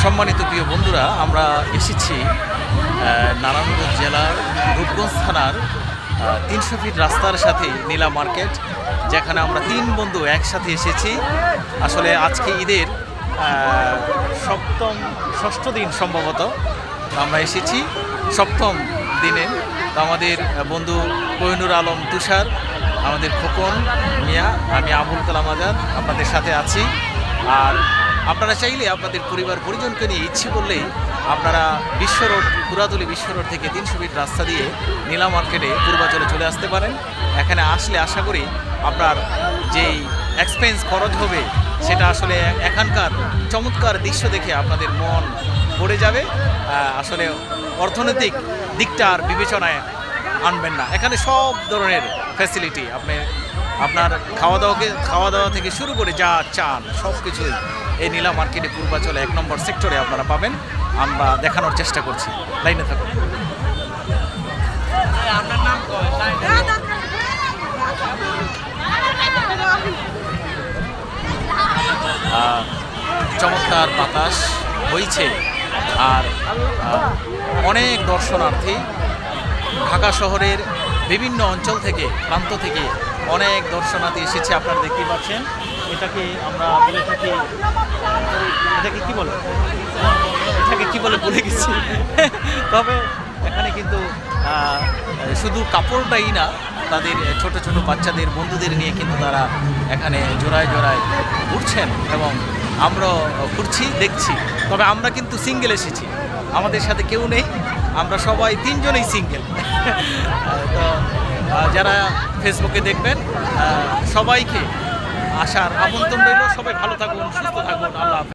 সম্মানিত প্রিয় বন্ধুরা, আমরা এসেছি নারায়ণগঞ্জ জেলার রূপগঞ্জ থানার 300 ফিট রাস্তার সাথে নীলা মার্কেট, যেখানে আমরা 3 বন্ধু একসাথে এসেছি। আসলে আজকে ঈদের ষষ্ঠ দিন সম্ভবত আমরা এসেছি, 7ম দিনে। তো আমাদের বন্ধু কোহিনুর আলম তুষার, আমাদের খোকন মিয়া, আমি আবুল কালাম আজাদ আপনাদের সাথে আছি। আর আপনারা চাইলে আপনাদের পরিবার পরিজনকে নিয়ে ইচ্ছে করলেই আপনারা বিশ্ব রোড, পুরাতলি বিশ্ব রোড থেকে 300 ফিট রাস্তা দিয়ে নীলা মার্কেটে পূর্বাচলে চলে আসতে পারেন। এখানে আসলে আশা করি আপনার যেই এক্সপেন্স খরচ হবে সেটা আসলে এখানকার চমৎকার দৃশ্য দেখে আপনাদের মন ভরে যাবে। আসলে অর্থনৈতিক দিকটা আর বিবেচনায় আনবেন না। এখানে সব ধরনের ফ্যাসিলিটি আপনার খাওয়া দাওয়া থেকে শুরু করে যা চান সব কিছুই এই নীলা মার্কেটে পূর্বাচলে 1 নম্বর সেক্টরে আপনারা পাবেন। আমরা দেখানোর চেষ্টা করছি, লাইনে থাকুন। চমৎকার বাতাস বইছে, আর অনেক দর্শনার্থী ঢাকা শহরের বিভিন্ন অঞ্চল থেকে, প্রান্ত থেকে অনেক দর্শনার্থী এসেছে। আপনারা দেখতে পাচ্ছেন, এটাকে আমরা বলে থাকি, এটাকে কি বলে ভুলে গেছি। তবে এখানে কিন্তু শুধু কাপড়টাই না, তাদের ছোট ছোট বাচ্চাদের, বন্ধুদের নিয়ে কিন্তু তারা এখানে জোড়ায় জোড়ায় ঘুরছেন এবং আমরাও ঘুরছি, দেখছি। তবে আমরা কিন্তু সিঙ্গেল এসেছি, আমাদের সাথে কেউ নেই, আমরা সবাই 3 জনেই সিঙ্গেল। তো যারা ফেসবুকে দেখবেন সবাইকে আসার আমন্ত্রণ রইল। সবাই ভালো থাকুন, সুস্থ থাকুন, আল্লাহ হাফেজ।